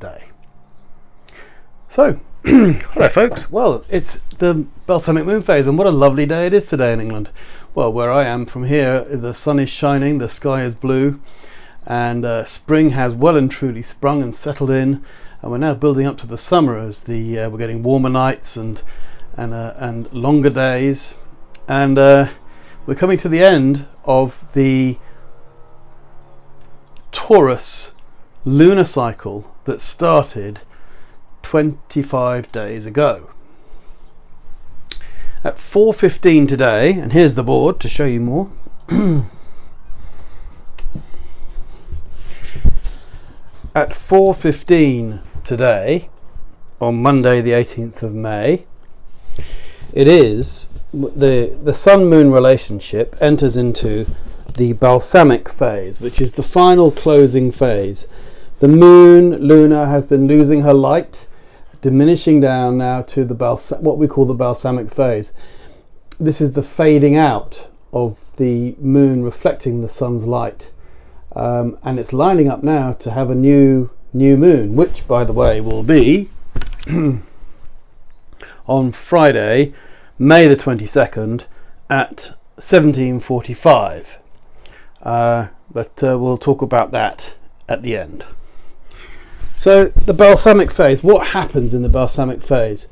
day. So, hello folks. Well, it's the Balsamic moon phase, and what a lovely day it is today in England. Well, where I am from here, the sun is shining, the sky is blue, and spring has well and truly sprung and settled in, and we're now building up to the summer as we're getting warmer nights and longer days, and we're coming to the end of the Taurus lunar cycle that started 25 days ago. At 4:15 today, and here's the board to show you more. At 4:15 today, on Monday the 18th of May, it is the Sun-Moon relationship enters into the Balsamic phase, which is the final closing phase. The moon, Luna, has been losing her light, diminishing down now to the what we call the Balsamic phase. This is the fading out of the moon reflecting the sun's light, and it's lining up now to have a new moon, which, by the way, will be on Friday, May the 22nd at 17:45. But we'll talk about that at the end. So the Balsamic phase, what happens in the Balsamic phase?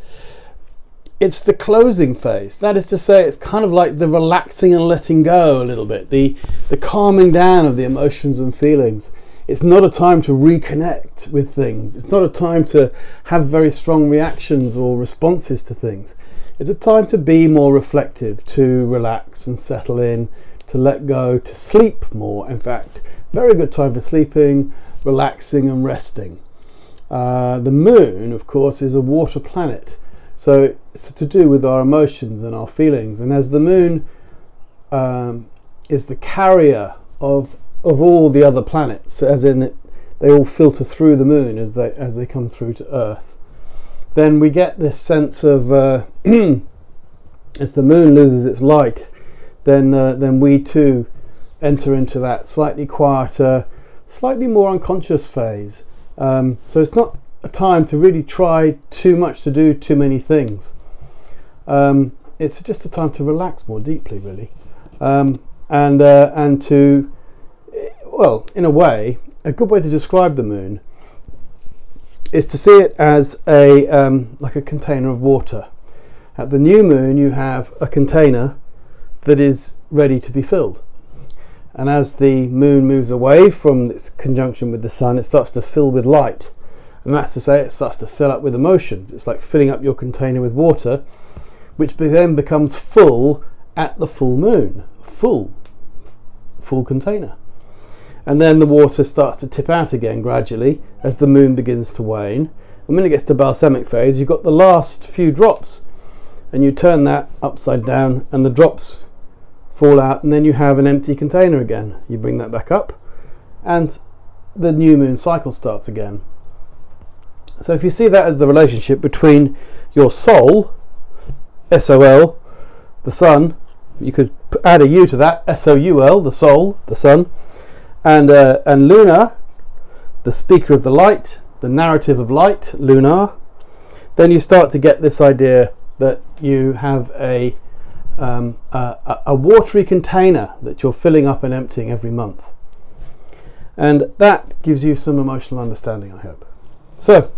It's the closing phase. That is to say, it's kind of like the relaxing and letting go a little bit, the calming down of the emotions and feelings. It's not a time to reconnect with things. It's not a time to have very strong reactions or responses to things. It's a time to be more reflective, to relax and settle in, to let go, to sleep more. In fact, very good time for sleeping, relaxing and resting. The moon, of course, is a water planet, so it's to do with our emotions and our feelings. And as the moon is the carrier of all the other planets, as in they all filter through the moon as they come through to Earth, then we get this sense of as the moon loses its light, then we too enter into that slightly quieter, slightly more unconscious phase. So it's not a time to really try too much, to do too many things. It's just a time to relax more deeply, really, and to, well, in a way, a good way to describe the moon is to see it as like a container of water. At the new moon, you have a container that is ready to be filled. And as the moon moves away from its conjunction with the sun, it starts to fill with light. And that's to say, it starts to fill up with emotions. It's like filling up your container with water, which then becomes full at the full moon. Full container. And then the water starts to tip out again gradually as the moon begins to wane. And when it gets to Balsamic phase, you've got the last few drops. And you turn that upside down and the drops fall out, and then you have an empty container again. You bring that back up and the new moon cycle starts again. So if you see that as the relationship between your soul, S-O-L, the sun, you could add a U to that, S-O-U-L, the soul, the sun, and Luna, the speaker of the light, the narrative of light, Lunar, then you start to get this idea that you have a watery container that you're filling up and emptying every month. And that gives you some emotional understanding, I hope. So,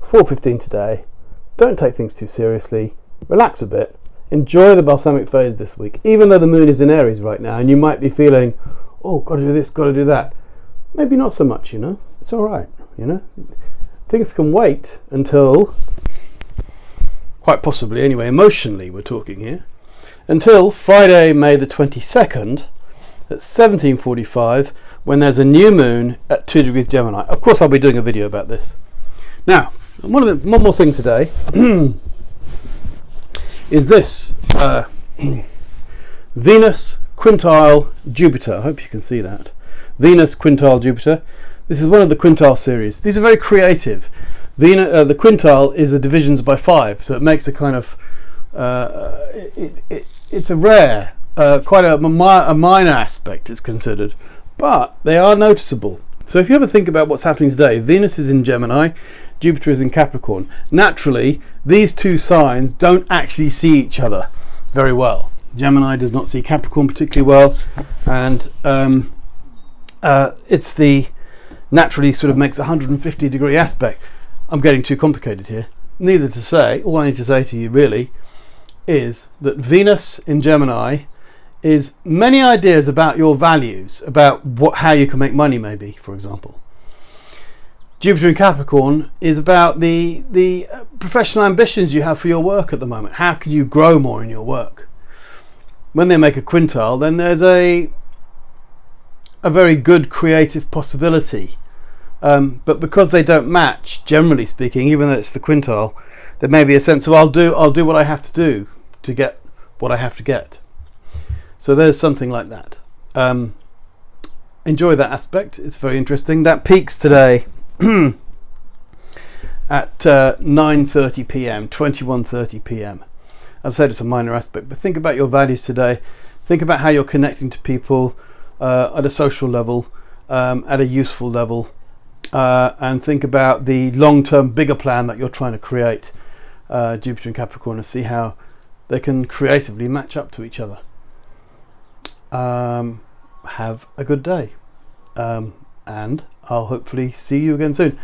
4:15 today. Don't take things too seriously. Relax a bit. Enjoy the Balsamic phase this week, even though the moon is in Aries right now, and you might be feeling, oh, got to do this, got to do that. Maybe not so much, It's all right, Things can wait until, quite possibly anyway, emotionally we're talking here, until Friday, May the 22nd at 17:45, when there's a new moon at 2 degrees Gemini. Of course, I'll be doing a video about this. Now, one more thing today is this. Venus, quintile, Jupiter. I hope you can see that. Venus, quintile, Jupiter. This is one of the quintile series. These are very creative. The quintile is the divisions by 5, so it makes a kind of it's a rare, quite a minor aspect, it's considered, but they are noticeable. So if you ever think about what's happening today, Venus is in Gemini, Jupiter is in Capricorn. Naturally, these two signs don't actually see each other very well. Gemini does not see Capricorn particularly well, and it's the naturally sort of makes a 150 degree aspect. I'm getting too complicated here. Neither to say, all I need to say to you really is that Venus in Gemini is many ideas about your values, about how you can make money maybe, for example. Jupiter in Capricorn is about the professional ambitions you have for your work at the moment. How can you grow more in your work? When they make a quintile, then there's a very good creative possibility. But because they don't match, generally speaking, even though it's the quintile, there may be a sense of I'll do what I have to do to get what I have to get. So there's something like that. Enjoy that aspect. It's very interesting. That peaks today at 9:30 p.m, 21:30 p.m. As I said, it's a minor aspect, but think about your values today. Think about how you're connecting to people at a social level, at a useful level, and think about the long-term bigger plan that you're trying to create, Jupiter and Capricorn, and see how they can creatively match up to each other. Have a good day, and I'll hopefully see you again soon.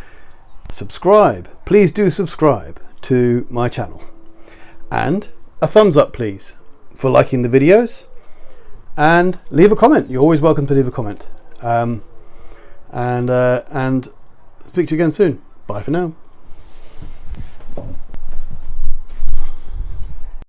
Subscribe, please do subscribe to my channel, and a thumbs up please for liking the videos, and leave a comment. You're always welcome to leave a comment, and speak to you again soon. Bye for now.